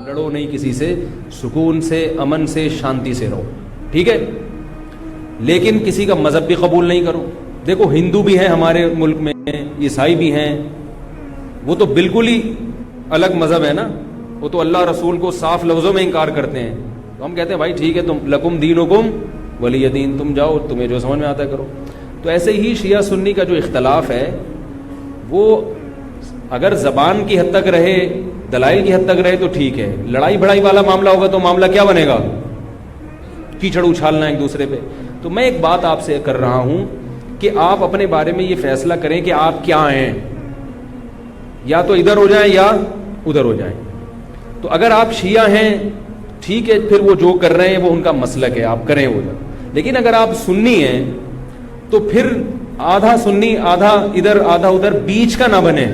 لڑو نہیں کسی سے، سکون سے، امن سے، شانتی سے رہو، ٹھیک ہے، لیکن کسی کا مذہب بھی قبول نہیں کرو۔ دیکھو ہندو بھی ہیں ہمارے ملک میں، عیسائی بھی ہیں، وہ تو بالکل ہی الگ مذہب ہے نا، وہ تو اللہ رسول کو صاف لفظوں میں انکار کرتے ہیں، تو ہم کہتے ہیں بھائی ٹھیک ہے، تم لکم دینکم ولی دین، تم جاؤ، تمہیں جو سمجھ میں آتا ہے کرو۔ تو ایسے ہی شیعہ سنی کا جو اختلاف ہے وہ اگر زبان کی حد تک رہے، دلائل کی حد تک رہے تو ٹھیک ہے، لڑائی بڑائی والا معاملہ ہوگا تو معاملہ کیا بنے گا؟ کیچڑ اچھالنا ایک دوسرے پہ۔ تو میں ایک بات آپ سے کر رہا ہوں کہ آپ اپنے بارے میں یہ فیصلہ کریں کہ آپ کیا ہیں، یا تو ادھر ہو جائیں یا ادھر ہو جائیں۔ تو اگر آپ شیعہ ہیں ٹھیک ہے، پھر وہ جو کر رہے ہیں وہ ان کا مسلک ہے، آپ کریں وہ۔ لیکن اگر آپ سنی ہیں تو پھر آدھا سنی آدھا ادھر آدھا ادھر، بیچ کا نہ بنے۔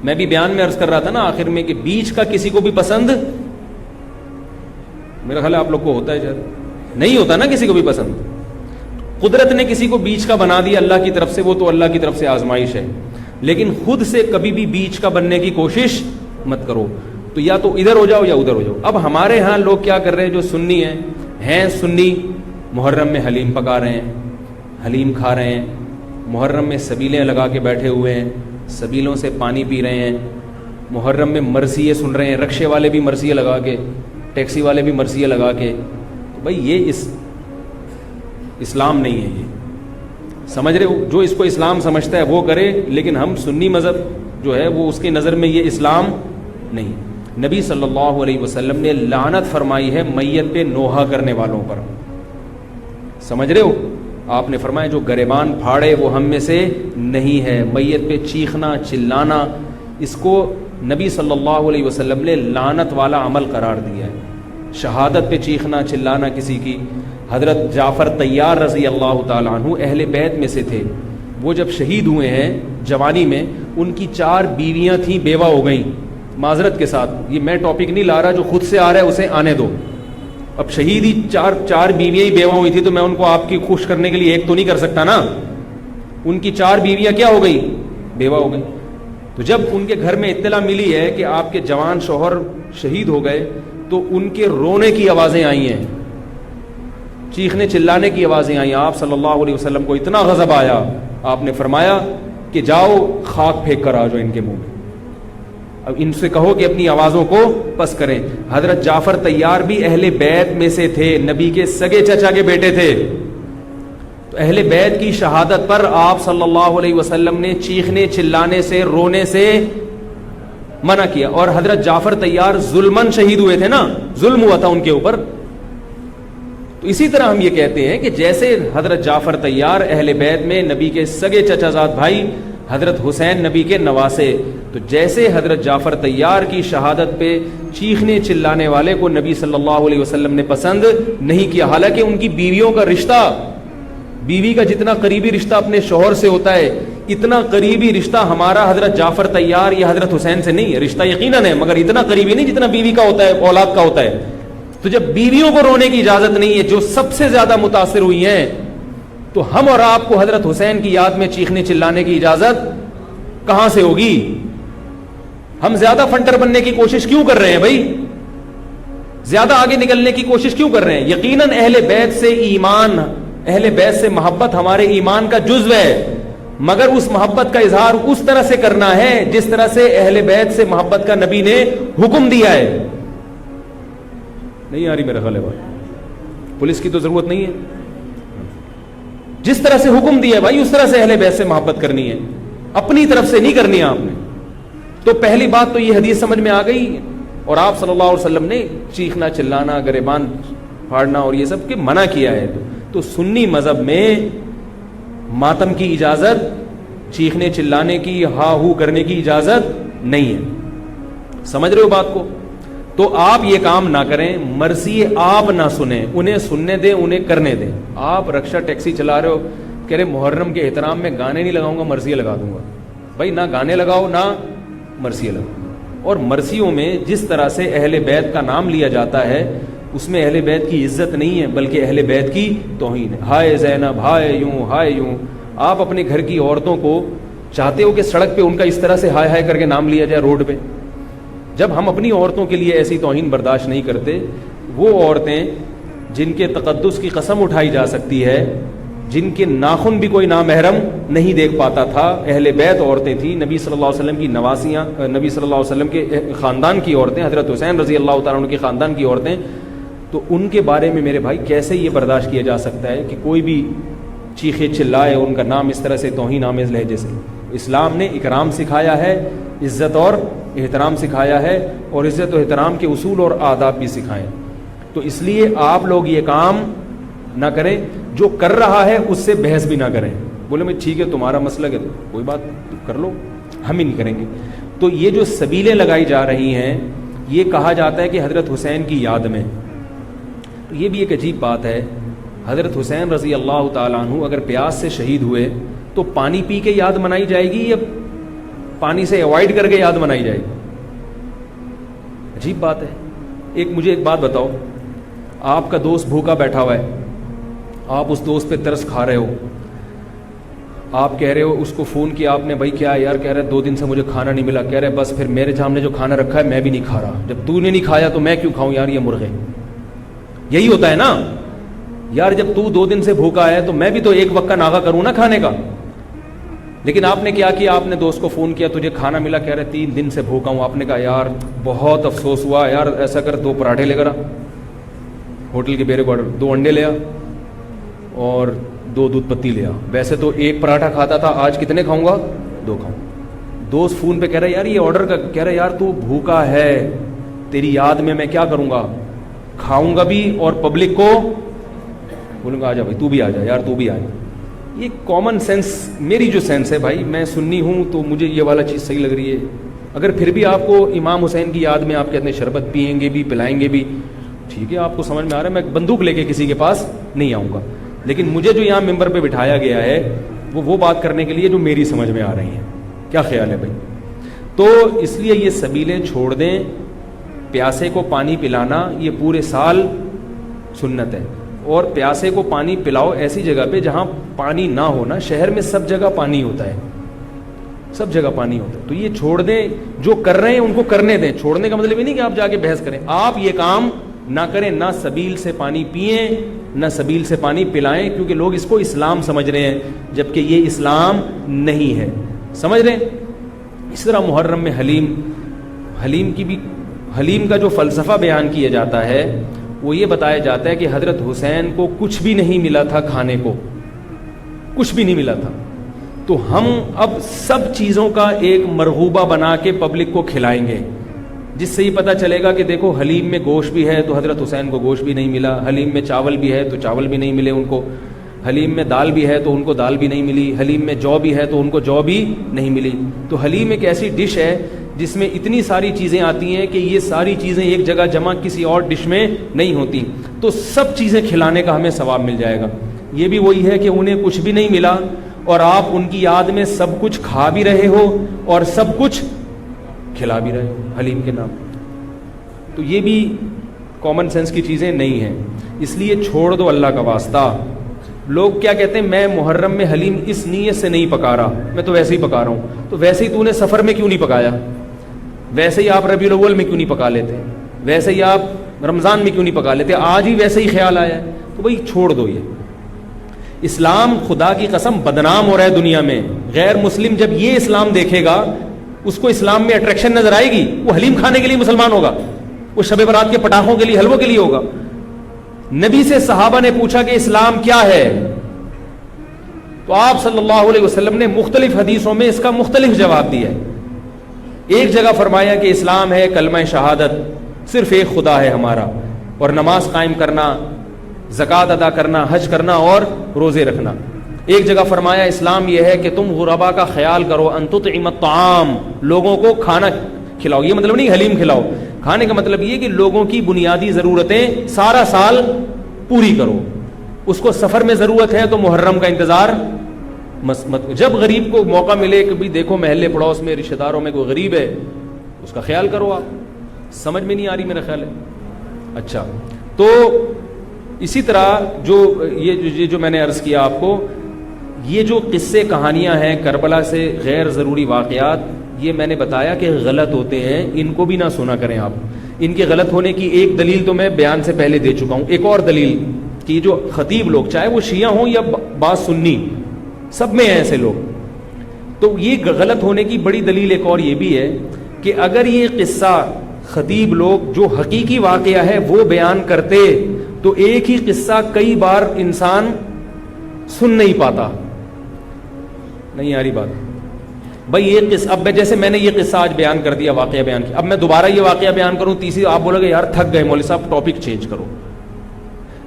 میں بھی بیان میں عرض کر رہا تھا نا آخر میں کہ بیچ کا کسی کو بھی پسند، میرا خیال ہے آپ لوگ کو ہوتا ہے، شاید نہیں ہوتا نا کسی کو بھی پسند۔ قدرت نے کسی کو بیچ کا بنا دیا اللہ کی طرف سے، وہ تو اللہ کی طرف سے آزمائش ہے، لیکن خود سے کبھی بھی بیچ کا بننے کی کوشش مت کرو۔ تو یا تو ادھر ہو جاؤ یا ادھر ہو جاؤ۔ اب ہمارے ہاں لوگ کیا کر رہے ہیں، جو سنی ہیں سنی، محرم میں حلیم پکا رہے ہیں، حلیم کھا رہے ہیں، محرم میں سبیلیں لگا کے بیٹھے ہوئے ہیں، سبیلوں سے پانی پی رہے ہیں، محرم میں مرثیے سن رہے ہیں، رکشے والے بھی مرثیے لگا کے، ٹیکسی والے بھی مرثیے لگا کے۔ تو بھائی یہ اسلام نہیں ہے، یہ سمجھ رہے ہو؟ جو اس کو اسلام سمجھتا ہے وہ کرے، لیکن ہم سنی مذہب جو ہے وہ اس کی نظر میں یہ اسلام نہیں۔ نبی صلی اللہ علیہ وسلم نے لعنت فرمائی ہے میت پہ نوحہ کرنے والوں پر، سمجھ رہے ہو؟ آپ نے فرمایا جو گریبان پھاڑے وہ ہم میں سے نہیں ہے۔ میت پہ چیخنا چلانا، اس کو نبی صلی اللہ علیہ وسلم نے لعنت والا عمل قرار دیا ہے۔ شہادت پہ چیخنا چلانا کسی کی، حضرت جعفر طیار رضی اللہ تعالیٰ عنہ اہل بیت میں سے تھے، وہ جب شہید ہوئے ہیں جوانی میں، ان کی 4 بیویاں تھیں، بیوہ ہو گئیں۔ معذرت کے ساتھ یہ میں ٹاپک نہیں لا رہا، جو خود سے آ رہا ہے اسے آنے دو۔ اب شہید ہی چار بیویاں ہی بیوہ ہوئی تھی، تو میں ان کو آپ کی خوش کرنے کے لیے ایک تو نہیں کر سکتا نا۔ ان کی 4 بیویاں کیا ہو گئی؟ بیوہ ہو گئی۔ تو جب ان کے گھر میں اطلاع ملی ہے کہ آپ کے جوان شوہر شہید ہو گئے، تو ان کے رونے کی آوازیں آئی ہیں، چیخنے چلانے کی آوازیں آئیں۔ آپ صلی اللہ علیہ وسلم کو اتنا غضب آیا، آپ نے فرمایا کہ جاؤ خاک پھینک کر آ جاؤ ان کے منہ میں، اب ان سے کہو کہ اپنی آوازوں کو پس کریں۔ حضرت جعفر طیار بھی اہل بیت میں سے تھے، نبی کے سگے چچا کے بیٹے تھے۔ تو اہل بیت کی شہادت پر آپ صلی اللہ علیہ وسلم نے چیخنے چلانے سے، رونے سے منع کیا۔ اور حضرت جعفر طیار ظلمن شہید ہوئے تھے نا، ظلم ہوا تھا ان کے اوپر۔ تو اسی طرح ہم یہ کہتے ہیں کہ جیسے حضرت جعفر طیار اہل بیت میں نبی کے سگے چچا زاد بھائی، حضرت حسین نبی کے نواسے، تو جیسے حضرت جعفر طیار کی شہادت پہ چیخنے چلانے والے کو نبی صلی اللہ علیہ وسلم نے پسند نہیں کیا، حالانکہ ان کی بیویوں کا رشتہ، بیوی کا جتنا قریبی رشتہ اپنے شوہر سے ہوتا ہے، اتنا قریبی رشتہ ہمارا حضرت جعفر طیار یا حضرت حسین سے نہیں ہے۔ رشتہ یقیناً ہے، مگر اتنا قریبی نہیں جتنا بیوی کا ہوتا ہے، اولاد کا ہوتا ہے۔ تو جب بیویوں کو رونے کی اجازت نہیں ہے، جو سب سے زیادہ متاثر ہوئی ہیں، تو ہم اور آپ کو حضرت حسین کی یاد میں چیخنے چلانے کی اجازت کہاں سے ہوگی؟ ہم زیادہ فنٹر بننے کی کوشش کیوں کر رہے ہیں بھائی؟ زیادہ آگے نکلنے کی کوشش کیوں کر رہے ہیں؟ یقیناً اہل بیت سے ایمان، اہل بیت سے محبت ہمارے ایمان کا جزو ہے، مگر اس محبت کا اظہار اس طرح سے کرنا ہے جس طرح سے اہل بیت سے محبت کا نبی نے حکم دیا ہے۔ نہیں آ رہی میرا خیال ہے بات، پولیس کی تو ضرورت نہیں ہے، جس طرح سے حکم دیا ہے بھائی اس طرح سے اہل بیت سے محبت کرنی ہے، اپنی طرف سے نہیں کرنی ہے آپ نے۔ تو پہلی بات تو یہ حدیث سمجھ میں آ گئی، اور آپ صلی اللہ علیہ وسلم نے چیخنا چلانا، گریبان پھاڑنا اور یہ سب کے منع کیا ہے۔ تو سنی مذہب میں ماتم کی اجازت، چیخنے چلانے کی، ہا ہو کرنے کی اجازت نہیں ہے، سمجھ رہے ہو بات کو؟ تو آپ یہ کام نہ کریں، مرثیے آپ نہ سنیں، انہیں سننے دیں، انہیں کرنے دیں۔ آپ رکشہ ٹیکسی چلا رہے ہو، کہہ رہے محرم کے احترام میں گانے نہیں لگاؤں گا، مرثیے لگا دوں گا۔ بھائی نہ گانے لگاؤ نہ مرثیے لگاؤ۔ اور مرثیوں میں جس طرح سے اہل بیت کا نام لیا جاتا ہے، اس میں اہل بیت کی عزت نہیں ہے بلکہ اہل بیت کی توہین ہے۔ ہائے زینب، ہائے یوں، ہائے یوں۔ آپ اپنے گھر کی عورتوں کو چاہتے ہو کہ سڑک پہ ان کا اس طرح سے ہائے ہائے کر کے نام لیا جائے روڈ پہ؟ جب ہم اپنی عورتوں کے لیے ایسی توہین برداشت نہیں کرتے، وہ عورتیں جن کے تقدس کی قسم اٹھائی جا سکتی ہے، جن کے ناخن بھی کوئی نامحرم نہیں دیکھ پاتا تھا، اہل بیت عورتیں تھیں، نبی صلی اللہ علیہ وسلم کی نواسیاں، نبی صلی اللہ علیہ وسلم کے خاندان کی عورتیں، حضرت حسین رضی اللہ تعالیٰ عنہ کے خاندان کی عورتیں، تو ان کے بارے میں میرے بھائی کیسے یہ برداشت کیا جا سکتا ہے کہ کوئی بھی چیخے چلائے ان کا نام اس طرح سے توہین آمیز لہجے سے؟ اسلام نے اکرام سکھایا ہے، عزت اور احترام سکھایا ہے، اور عزت و احترام کے اصول اور آداب بھی سکھائیں. تو اس لیے آپ لوگ یہ کام نہ کریں، جو کر رہا ہے اس سے بحث بھی نہ کریں. بولے میں ٹھیک ہے تمہارا مسلک ہے تو کوئی بات کر لو، ہم ہی نہیں کریں گے. تو یہ جو سبیلیں لگائی جا رہی ہیں، یہ کہا جاتا ہے کہ حضرت حسین کی یاد میں. تو یہ بھی ایک عجیب بات ہے. حضرت حسین رضی اللہ تعالیٰ عنہ اگر پیاس سے شہید ہوئے تو پانی پی کے یاد منائی جائے گی یا پانی سے اوائڈ کر کے یاد منائی جائے گی؟ عجیب بات ہے. مجھے ایک بات بتاؤ، آپ کا دوست بھوکا بیٹھا ہوا ہے، آپ اس دوست پہ ترس کھا رہے ہو، آپ کہہ رہے ہو، اس کو فون کیا آپ نے، بھائی کیا یار؟ کہہ رہے 2 دن سے مجھے کھانا نہیں ملا. کہہ رہے بس پھر میرے سامنے جو کھانا رکھا ہے میں بھی نہیں کھا رہا، جب تو نے نہیں کھایا تو میں کیوں کھاؤں یار یہ مرغے؟ یہی ہوتا ہے نا یار، جب تو 2 دن سے بھوکا ہے تو میں بھی تو ایک وقت کا ناغہ کروں نا کھانے کا. لیکن آپ نے کیا کیا؟ آپ نے دوست کو فون کیا، تجھے کھانا ملا؟ کہہ رہے 3 دن سے بھوکا ہوں. آپ نے کہا یار بہت افسوس ہوا یار، ایسا کر 2 پراٹھے لے کر آ، ہوٹل کے بیرے کو آرڈر، 2 انڈے لے آ اور 2 دودھ پتی لے آ. ویسے تو 1 پراٹھا کھاتا تھا، آج کتنے کھاؤں گا؟ 2 کھاؤں. دوست فون پہ کہہ رہا ہے یار یہ آرڈر کا، کہہ رہا یار تو بھوکا ہے، تیری یاد میں کیا کروں گا؟ کھاؤں گا بھی اور پبلک کو بولوں گا آ جا بھائی تو بھی آ جا، یار تو بھی آ جا. یہ کامن سینس، میری جو سینس ہے بھائی، میں سنی ہوں تو مجھے یہ والا چیز صحیح لگ رہی ہے. اگر پھر بھی آپ کو امام حسین کی یاد میں آپ کہتے ہیں شربت پئیں گے بھی پلائیں گے بھی، ٹھیک ہے آپ کو سمجھ میں آ رہا ہے، میں بندوق لے کے کسی کے پاس نہیں آؤں گا. لیکن مجھے جو یہاں ممبر پہ بٹھایا گیا ہے وہ بات کرنے کے لیے جو میری سمجھ میں آ رہی ہیں. کیا خیال ہے بھائی؟ تو اس لیے یہ سبیلیں چھوڑ دیں. پیاسے کو پانی پلانا یہ پورے سال سنت ہے، اور پیاسے کو پانی پلاؤ ایسی جگہ پہ جہاں پانی نہ ہونا. شہر میں سب جگہ پانی ہوتا ہے، سب جگہ پانی ہوتا ہے. تو یہ چھوڑ دیں، جو کر رہے ہیں ان کو کرنے دیں. چھوڑنے کا مطلب یہ نہیں کہ آپ جا کے بحث کریں. آپ یہ کام نہ کریں، نہ سبیل سے پانی پئیں نہ سبیل سے پانی پلائیں، کیونکہ لوگ اس کو اسلام سمجھ رہے ہیں جبکہ یہ اسلام نہیں ہے. سمجھ رہے ہیں؟ اس طرح محرم میں حلیم کا جو فلسفہ بیان کیا جاتا ہے وہ یہ بتایا جاتا ہے کہ حضرت حسین کو کچھ بھی نہیں ملا تھا، کھانے کو کچھ بھی نہیں ملا تھا، تو ہم اب سب چیزوں کا ایک مرغوبہ بنا کے پبلک کو کھلائیں گے، جس سے یہ پتہ چلے گا کہ دیکھو حلیم میں گوشت بھی ہے تو حضرت حسین کو گوشت بھی نہیں ملا، حلیم میں چاول بھی ہے تو چاول بھی نہیں ملے ان کو، حلیم میں دال بھی ہے تو ان کو دال بھی نہیں ملی، حلیم میں جو بھی ہے تو ان کو جو بھی نہیں ملی. تو حلیم ایک ایسی ڈش ہے جس میں اتنی ساری چیزیں آتی ہیں کہ یہ ساری چیزیں ایک جگہ جمع کسی اور ڈش میں نہیں ہوتی. تو سب چیزیں کھلانے کا ہمیں ثواب مل جائے گا. یہ بھی وہی ہے کہ انہیں کچھ بھی نہیں ملا اور آپ ان کی یاد میں سب کچھ کھا بھی رہے ہو اور سب کچھ کھلا بھی رہے ہو حلیم کے نام. تو یہ بھی کامن سینس کی چیزیں نہیں ہیں. اس لیے چھوڑ دو اللہ کا واسطہ. لوگ کیا کہتے ہیں، میں محرم میں حلیم اس نیت سے نہیں پکا رہا، میں تو ویسے ہی پکا رہا ہوں. تو ویسے ہی تو نے سفر میں کیوں نہیں پکایا؟ ویسے ہی آپ ربیع الاول میں کیوں نہیں پکا لیتے؟ ویسے ہی آپ رمضان میں کیوں نہیں پکا لیتے؟ آج ہی ویسے ہی خیال آیا ہے تو بھائی چھوڑ دو. یہ اسلام خدا کی قسم بدنام ہو رہا ہے دنیا میں. غیر مسلم جب یہ اسلام دیکھے گا اس کو اسلام میں اٹریکشن نظر آئے گی، وہ حلیم کھانے کے لیے مسلمان ہوگا، وہ شب برات کے پٹاخوں کے لیے، حلووں کے لیے ہوگا. نبی سے صحابہ نے پوچھا کہ اسلام کیا ہے، تو آپ صلی اللہ علیہ وسلم نے مختلف حدیثوں میں اس کا مختلف جواب دیا ہے. ایک جگہ فرمایا کہ اسلام ہے کلمہ شہادت، صرف ایک خدا ہے ہمارا، اور نماز قائم کرنا، زکوٰۃ ادا کرنا، حج کرنا اور روزے رکھنا. ایک جگہ فرمایا اسلام یہ ہے کہ تم غربا کا خیال کرو، ان تطعم الطعام، لوگوں کو کھانا کھلاؤ. یہ مطلب نہیں حلیم کھلاؤ، کھانے کا مطلب یہ کہ لوگوں کی بنیادی ضرورتیں سارا سال پوری کرو. اس کو سفر میں ضرورت ہے تو محرم کا انتظار مت. جب غریب کو موقع ملے کہ بھی دیکھو محلے پڑوس میں رشتہ داروں میں کوئی غریب ہے اس کا خیال کرو. آپ سمجھ میں نہیں آ رہی میرا خیال ہے. اچھا، تو اسی طرح جو میں نے عرض کیا آپ کو، یہ جو قصے کہانیاں ہیں کربلا سے غیر ضروری واقعات، یہ میں نے بتایا کہ غلط ہوتے ہیں, ان کو بھی نہ سنا کریں آپ. ان کے غلط ہونے کی ایک دلیل تو میں بیان سے پہلے دے چکا ہوں. ایک اور دلیل کہ جو خطیب لوگ, چاہے وہ شیعہ ہوں یا بعض سنی, سب میں ہیں ایسے لوگ, تو یہ غلط ہونے کی بڑی دلیل ایک اور یہ بھی ہے کہ اگر یہ قصہ خطیب لوگ جو حقیقی واقعہ ہے وہ بیان کرتے تو ایک ہی قصہ کئی بار انسان سن نہیں پاتا. نہیں آ رہی بات بھائی؟ یہ قصہ اب جیسے میں نے یہ قصہ آج بیان کر دیا, واقعہ بیان کیا, اب میں دوبارہ یہ واقعہ بیان کروں تیسری, آپ بولو گے یار تھک گئے مولوی صاحب, ٹاپک چینج کرو.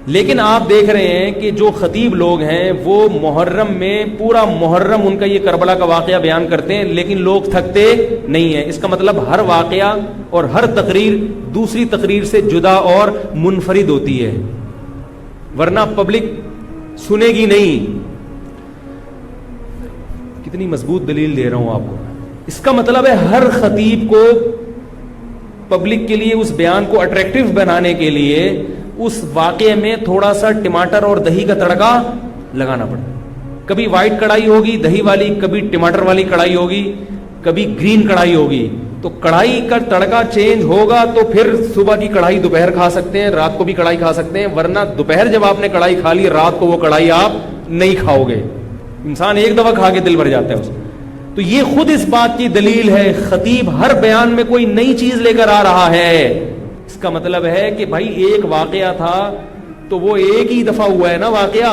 لیکن آپ دیکھ رہے ہیں کہ جو خطیب لوگ ہیں وہ محرم میں پورا محرم ان کا یہ کربلا کا واقعہ بیان کرتے ہیں, لیکن لوگ تھکتے نہیں ہیں. اس کا مطلب ہر واقعہ اور ہر تقریر دوسری تقریر سے جدا اور منفرد ہوتی ہے, ورنہ پبلک سنے گی نہیں. کتنی مضبوط دلیل دے رہا ہوں آپ کو. اس کا مطلب ہے ہر خطیب کو پبلک کے لیے اس بیان کو اٹریکٹیو بنانے کے لیے اس واقعے میں تھوڑا سا ٹماٹر اور دہی کا تڑکا لگانا پڑتا ہے. کبھی وائٹ کڑھائی ہوگی دہی والی, کبھی ٹماٹر والی کڑھائی ہوگی, کبھی گرین کڑھائی ہوگی. تو کڑھائی کا تڑکا چینج ہوگا تو پھر صبح کی کڑھائی دوپہر کھا سکتے ہیں, رات کو بھی کڑھائی کھا سکتے ہیں, ورنہ دوپہر جب آپ نے کڑھائی کھا لی رات کو وہ کڑھائی آپ نہیں کھاؤ گے. انسان ایک دفعہ کھا کے دل بھر جاتا ہے اس. تو یہ خود اس بات کی دلیل ہے, خطیب ہر بیان میں کوئی نئی چیز لے کر آ رہا ہے. اس کا مطلب ہے کہ بھائی ایک واقعہ تھا تو وہ ایک ہی دفعہ ہوا ہے نا واقعہ,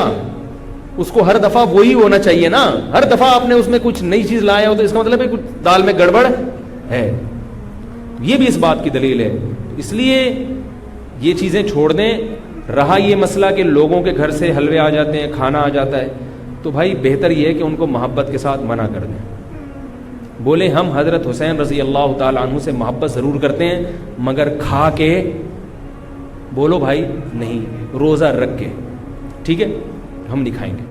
اس کو ہر دفعہ وہی ہونا چاہیے نا. ہر دفعہ آپ نے اس میں کچھ نئی چیز لایا ہو تو اس کا مطلب ہے کچھ دال میں گڑبڑ ہے. یہ بھی اس بات کی دلیل ہے. اس لیے یہ چیزیں چھوڑ دیں. رہا یہ مسئلہ کہ لوگوں کے گھر سے حلوے آ جاتے ہیں, کھانا آ جاتا ہے, تو بھائی بہتر یہ ہے کہ ان کو محبت کے ساتھ منع کر دیں. بولے ہم حضرت حسین رضی اللہ تعالی عنہ سے محبت ضرور کرتے ہیں مگر کھا کے بولو بھائی نہیں, روزہ رکھ کے, ٹھیک ہے, ہم نہیں کھائیں گے.